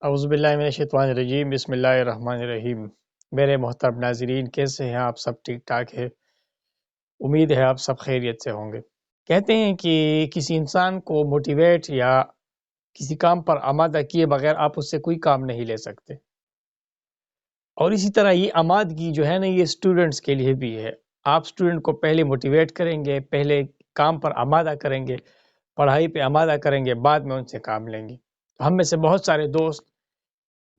اعوذ باللہ من الشیطان الرجیم، بسم اللہ الرحمن الرحیم۔ میرے محترم ناظرین، کیسے ہیں آپ؟ سب ٹھیک ٹھاک ہے؟ امید ہے آپ سب خیریت سے ہوں گے۔ کہتے ہیں کہ کسی انسان کو موٹیویٹ یا کسی کام پر آمادہ کیے بغیر آپ اس سے کوئی کام نہیں لے سکتے، اور اسی طرح یہ آمادگی جو ہے نا، یہ اسٹوڈنٹس کے لیے بھی ہے۔ آپ اسٹوڈنٹ کو پہلے موٹیویٹ کریں گے، پہلے کام پر آمادہ کریں گے، پڑھائی پہ آمادہ کریں گے، بعد میں ان سے کام لیں گے۔ ہم میں سے بہت سارے دوست،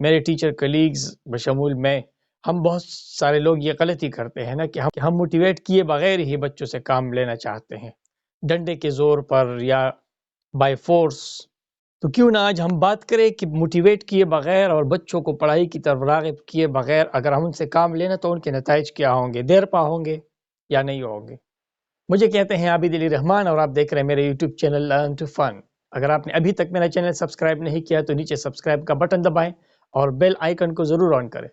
میرے ٹیچر کلیگز بشمول میں، ہم بہت سارے لوگ یہ غلطی کرتے ہیں نا کہ ہم موٹیویٹ کیے بغیر ہی بچوں سے کام لینا چاہتے ہیں، ڈنڈے کے زور پر یا بائی فورس۔ تو کیوں نہ آج ہم بات کریں کہ موٹیویٹ کیے بغیر اور بچوں کو پڑھائی کی طرف راغب کیے بغیر اگر ہم ان سے کام لینا تو ان کے نتائج کیا ہوں گے، دیر پا ہوں گے یا نہیں ہوں گے۔ مجھے کہتے ہیں عابد علی رحمان، اور آپ دیکھ رہے ہیں میرے یوٹیوب چینل لرن ٹو فن۔ اگر آپ نے ابھی تک میرا چینل سبسکرائب نہیں کیا تو نیچے سبسکرائب کا بٹن دبائیں اور بیل آئیکن کو ضرور آن کریں۔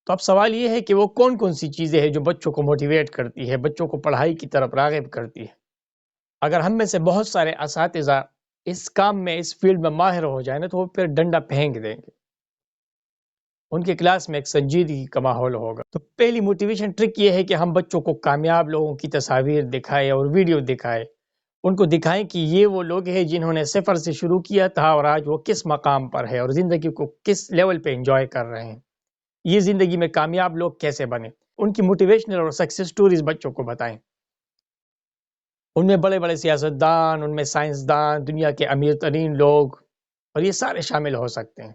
تو اب سوال یہ ہے کہ وہ کون کون سی چیزیں ہیں جو بچوں کو موٹیویٹ کرتی ہے، بچوں کو پڑھائی کی طرف راغب کرتی ہے۔ اگر ہم میں سے بہت سارے اساتذہ اس کام میں، اس فیلڈ میں ماہر ہو جائیں نا، تو وہ پھر ڈنڈا پھینک دیں گے، ان کے کلاس میں ایک سنجیدگی کا ماحول ہوگا۔ تو پہلی موٹیویشن ٹرک یہ ہے کہ ہم بچوں کو کامیاب لوگوں کی تصاویر دکھائے اور ویڈیو دکھائے، ان کو دکھائیں کہ یہ وہ لوگ ہیں جنہوں نے صفر سے شروع کیا تھا اور آج وہ کس مقام پر ہے اور زندگی کو کس لیول پہ انجوائے کر رہے ہیں، یہ زندگی میں کامیاب لوگ کیسے بنے۔ ان کی موٹیویشنل اور سکسیس سٹوریز بچوں کو بتائیں۔ ان میں بڑے بڑے سیاستدان، ان میں سائنسدان، دنیا کے امیر ترین لوگ، اور یہ سارے شامل ہو سکتے ہیں۔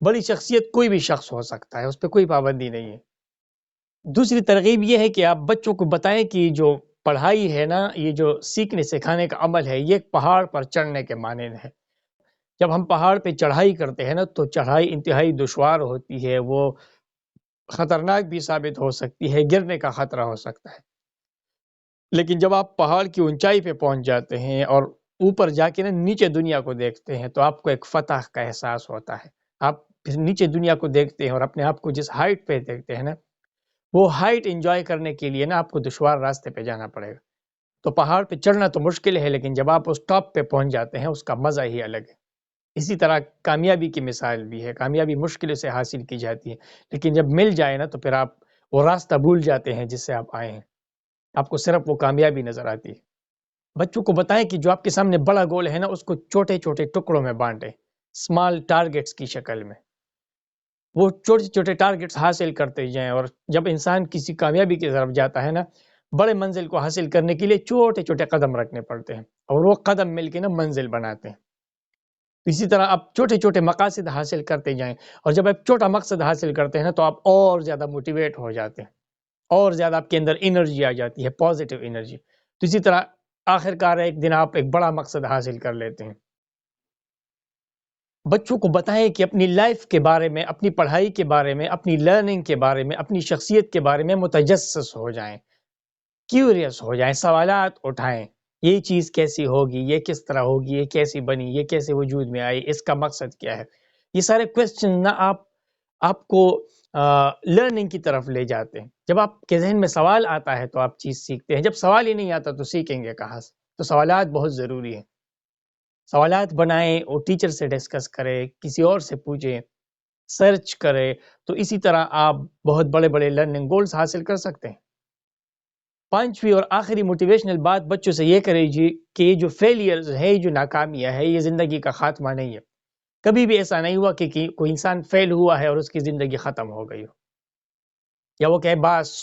بڑی شخصیت کوئی بھی شخص ہو سکتا ہے، اس پہ کوئی پابندی نہیں ہے۔ دوسری ترغیب یہ ہے کہ آپ بچوں کو بتائیں کہ جو پڑھائی ہے نا، یہ جو سیکھنے سکھانے کا عمل ہے، یہ ایک پہاڑ پر چڑھنے کے مانند ہے۔ جب ہم پہاڑ پہ چڑھائی کرتے ہیں نا، تو چڑھائی انتہائی دشوار ہوتی ہے، وہ خطرناک بھی ثابت ہو سکتی ہے، گرنے کا خطرہ ہو سکتا ہے۔ لیکن جب آپ پہاڑ کی اونچائی پہ پہنچ جاتے ہیں اور اوپر جا کے نا نیچے دنیا کو دیکھتے ہیں، تو آپ کو ایک فتح کا احساس ہوتا ہے۔ آپ پھر نیچے دنیا کو دیکھتے ہیں اور اپنے آپ کو جس ہائٹ پہ دیکھتے ہیں نا، وہ ہائٹ انجوائے کرنے کے لیے نا آپ کو دشوار راستے پہ جانا پڑے گا۔ تو پہاڑ پہ چڑھنا تو مشکل ہے، لیکن جب آپ اس ٹاپ پہ پہنچ جاتے ہیں، اس کا مزہ ہی الگ ہے۔ اسی طرح کامیابی کی مثال بھی ہے، کامیابی مشکل سے حاصل کی جاتی ہے، لیکن جب مل جائے نا تو پھر آپ وہ راستہ بھول جاتے ہیں جس سے آپ آئے ہیں، آپ کو صرف وہ کامیابی نظر آتی ہے۔ بچوں کو بتائیں کہ جو آپ کے سامنے بڑا گول ہے نا، اس کو چھوٹے چھوٹے ٹکڑوں میں بانٹیں، اسمال ٹارگٹس کی شکل میں۔ وہ چھوٹے چھوٹے ٹارگٹس حاصل کرتے جائیں، اور جب انسان کسی کامیابی کی طرف جاتا ہے نا، بڑے منزل کو حاصل کرنے کے لیے چھوٹے چھوٹے قدم رکھنے پڑتے ہیں، اور وہ قدم مل کے نا منزل بناتے ہیں۔ اسی طرح آپ چھوٹے چھوٹے مقاصد حاصل کرتے جائیں، اور جب آپ چھوٹا مقصد حاصل کرتے ہیں نا، تو آپ اور زیادہ موٹیویٹ ہو جاتے ہیں، اور زیادہ آپ کے اندر انرجی آ جاتی ہے، پازیٹیو انرجی۔ تو اسی طرح آخر کار ایک دن آپ ایک بڑا مقصد حاصل کر لیتے ہیں۔ بچوں کو بتائیں کہ اپنی لائف کے بارے میں، اپنی پڑھائی کے بارے میں، اپنی لرننگ کے بارے میں، اپنی شخصیت کے بارے میں متجسس ہو جائیں، کیوریس ہو جائیں، سوالات اٹھائیں۔ یہ چیز کیسی ہوگی، یہ کس طرح ہوگی، یہ کیسی بنی، یہ کیسے وجود میں آئی، اس کا مقصد کیا ہے۔ یہ سارے کوسچن نہ آپ کو لرننگ کی طرف لے جاتے ہیں۔ جب آپ کے ذہن میں سوال آتا ہے تو آپ چیز سیکھتے ہیں، جب سوال ہی نہیں آتا تو سیکھیں گے کہاں سے؟ تو سوالات بہت ضروری ہیں۔ سوالات بنائیں اور ٹیچر سے ڈسکس کریں، کسی اور سے پوچھیں، سرچ کریں، تو اسی طرح آپ بہت بڑے بڑے لرننگ گولز حاصل کر سکتے ہیں۔ پانچویں اور آخری موٹیویشنل بات بچوں سے یہ کرے جی کہ یہ جو فیلیئرز ہے، جو ناکامیاں ہے، یہ زندگی کا خاتمہ نہیں ہے۔ کبھی بھی ایسا نہیں ہوا کہ کوئی انسان فیل ہوا ہے اور اس کی زندگی ختم ہو گئی ہو، یا وہ کہے بس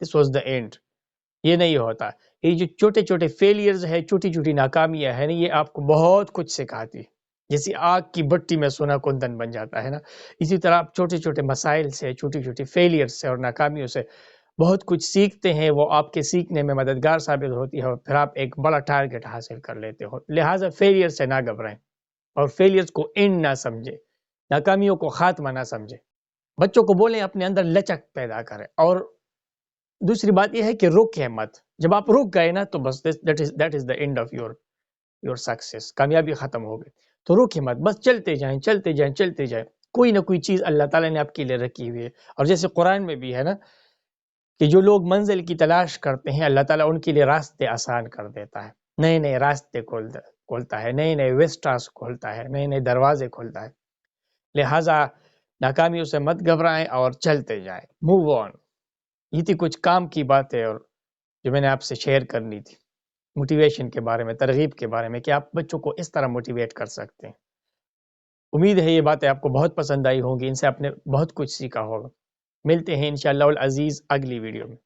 دس واز دا اینڈ۔ یہ نہیں ہوتا۔ یہ جو چھوٹے چھوٹے فیلیئرز ہے، چھوٹی چھوٹی ناکامیاں ہیں نا، یہ آپ کو بہت کچھ سکھاتی ہے۔ جیسے آگ کی بٹی میں سونا کندن بن جاتا ہے نا، اسی طرح آپ چھوٹے چھوٹے مسائل سے، چھوٹی چھوٹی فیلیئر سے اور ناکامیوں سے بہت کچھ سیکھتے ہیں، وہ آپ کے سیکھنے میں مددگار ثابت ہوتی ہے، اور پھر آپ ایک بڑا ٹارگٹ حاصل کر لیتے ہو۔ لہٰذا فیلیئر سے نہ گھبرائیں، اور فیلیئرز کو اینڈ نہ سمجھے، ناکامیوں کو خاتمہ نہ سمجھے۔ بچوں کو بولیں اپنے اندر لچک پیدا کریں، اور دوسری بات یہ ہے کہ رکیں مت۔ جب آپ رک گئے نا تو بس that is the and of your success, کامیابی ختم ہو گئی۔ تو رکیں مت، بس چلتے جائیں چلتے جائیں چلتے جائیں، کوئی نہ کوئی چیز اللہ تعالیٰ نے آپ کے لیے رکھی ہوئی ہے۔ اور جیسے قرآن میں بھی ہے نا کہ جو لوگ منزل کی تلاش کرتے ہیں، اللہ تعالیٰ ان کے لیے راستے آسان کر دیتا ہے، نئے نئے راستے کھولتا ہے، نئے نئے وسٹاس کھولتا ہے، نئے نئے دروازے کھولتا ہے۔ لہٰذا ناکامیوں سے مت گھبرائیں اور چلتے جائیں، موو آن۔ یہ تھی کچھ کام کی باتیں اور جو میں نے آپ سے شیئر کرنی تھی موٹیویشن کے بارے میں، ترغیب کے بارے میں کہ آپ بچوں کو اس طرح موٹیویٹ کر سکتے ہیں۔ امید ہے یہ باتیں آپ کو بہت پسند آئی ہوں گی، ان سے آپ نے بہت کچھ سیکھا ہوگا۔ ملتے ہیں انشاءاللہ العزیز اگلی ویڈیو میں۔